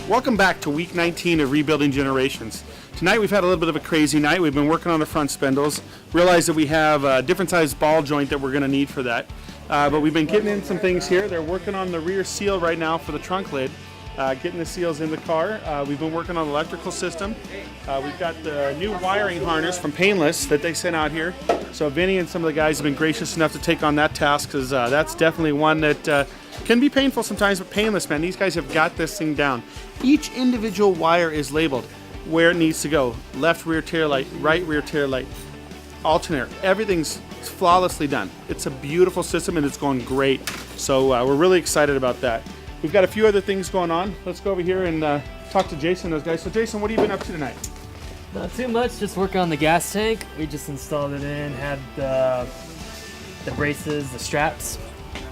Welcome back to week 19 of Rebuilding Generations. Tonight we've had a little bit of a crazy night. We've been working on the front spindles. Realized that we have a different size ball joint that we're going to need for that. But we've been getting in some things here. They're working on the rear seal right now for the trunk lid. Getting the seals in the car. We've been working on the electrical system. We've got the new wiring harness from Painless that they sent out here. So Vinny and some of the guys have been gracious enough to take on that task, because that's definitely one that can be painful sometimes, but Painless, man, these guys have got this thing down. Each individual wire is labeled where it needs to go. Left rear tail light, right rear tail light, alternator, everything's flawlessly done. It's a beautiful system and it's going great. So we're really excited about that. We've got a few other things going on. Let's go over here and talk to Jason and those guys. So Jason, what have you been up to tonight? Not too much, just working on the gas tank. We just installed it in, had the braces, the straps,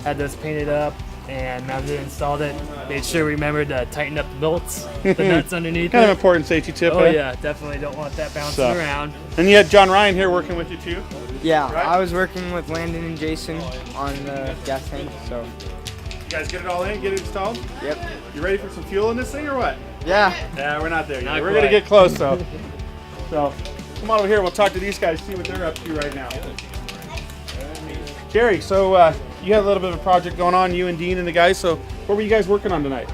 had those painted up, and now they installed it. Made sure we remembered to tighten up the bolts, the nuts underneath Kind it. of important safety tip. Oh yeah, definitely don't want that bouncing around. And you had John Ryan here working with you too? Yeah, right? I was working with Landon and Jason on the gas tank, so. You guys get it all in, get it installed? Yep. You ready for some fuel in this thing or what? Yeah. Yeah, we're not there yet. Not We're quite. gonna get close though. So come on over here, we'll talk to these guys, see what they're up to right now. Jerry, so you had a little bit of a project going on, you and Dean and the guys, so what were you guys working on tonight?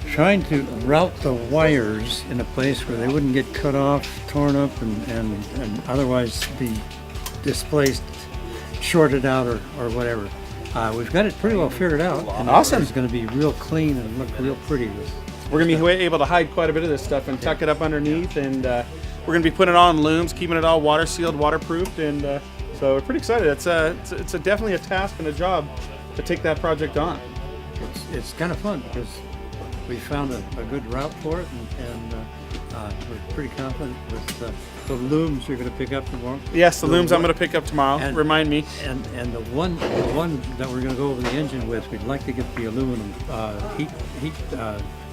Trying to route the wires in a place where they wouldn't get cut off, torn up, and otherwise be displaced, shorted out, or whatever. We've got it pretty well figured out. And Awesome. It's going to be real clean and look real pretty. We're gonna be able to hide quite a bit of this stuff and tuck it up underneath, and we're gonna be putting it all in looms, keeping it all water sealed, waterproofed, and so we're pretty excited. It's definitely a task and a job to take that project on. It's kind of fun because we found a good route for it, and we're pretty confident with the looms you're going to pick up tomorrow. Yes, the looms I'm gonna pick up tomorrow. And- Remind me. And the one that we're going to go over the engine with, we'd like to get the aluminum heat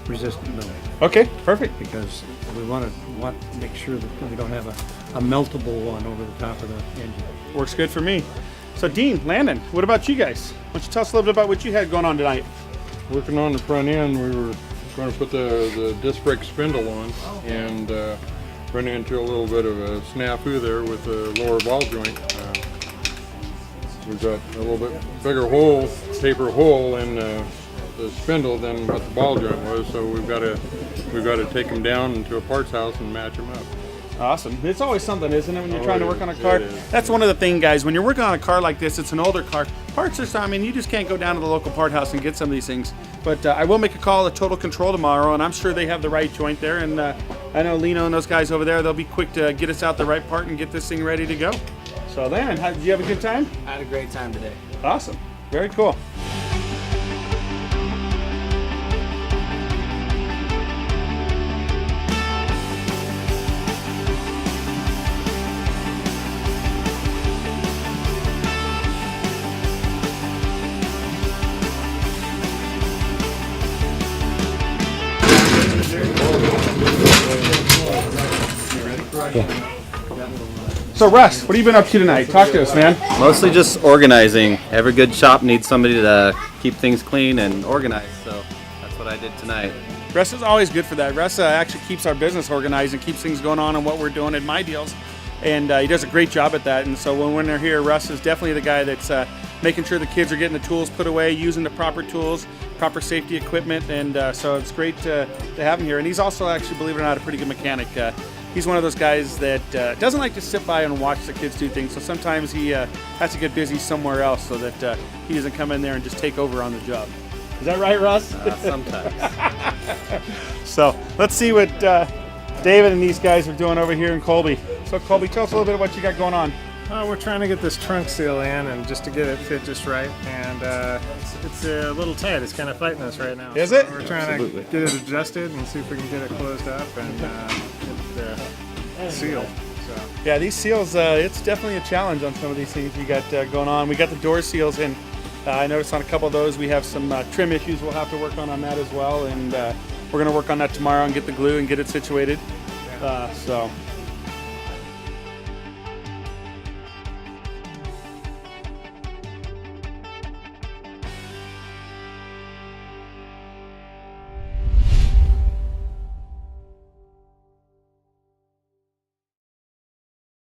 resistant loom, Okay, perfect. because we want to make sure that we don't have a meltable one over the top of the engine. Works good for me. So Dean, Landon, what about you guys? Why don't you tell us a little bit about what you had going on tonight? Working on the front end, we were going to put the disc brake spindle on, and run into a little bit of a snafu there with the lower ball joint. We've got a little bit bigger hole, taper hole in the spindle than what the ball joint was, so we've got to take them down into a parts house and match them up. Awesome. It's always something, isn't it, when you're Oh, trying to it work on a is. car? It is. That's one of the things, guys. When you're working on a car like this, it's an older car. Parts are, I mean, you just can't go down to the local part house and get some of these things. But I will make a call to Total Control tomorrow, and I'm sure they have the right joint there. And I know Lino and those guys over there, they'll be quick to get us out the right part and get this thing ready to go. So, Landon, did you have a good time? I had a great time today. Awesome. Very cool. So, Russ, what have you been up to tonight? Talk to us, man. Mostly just organizing. Every good shop needs somebody to keep things clean and organized, so that's what I did tonight. Russ is always good for that. Russ actually keeps our business organized and keeps things going on and what we're doing at My Deals. And he does a great job at that. And so when they're here, Russ is definitely the guy that's making sure the kids are getting the tools put away, using the proper tools, proper safety equipment. And so it's great to have him here. And he's also actually, believe it or not, a pretty good mechanic. He's one of those guys that doesn't like to sit by and watch the kids do things. So sometimes he has to get busy somewhere else so that he doesn't come in there and just take over on the job. Is that right, Russ? Sometimes. So let's see what David and these guys are doing over here in Colby. So Colby, tell us a little bit of what you got going on. We're trying to get this trunk seal in and just to get it fit just right, and it's a little tight. It's kind of fighting us right now. Is So it? We're trying to get it adjusted and see if we can get it closed up and get sealed. So. Yeah, these seals, it's definitely a challenge on some of these things you got going on. We got the door seals in. I noticed on a couple of those we have some trim issues we'll have to work on that as well, and we're going to work on that tomorrow and get the glue and get it situated. So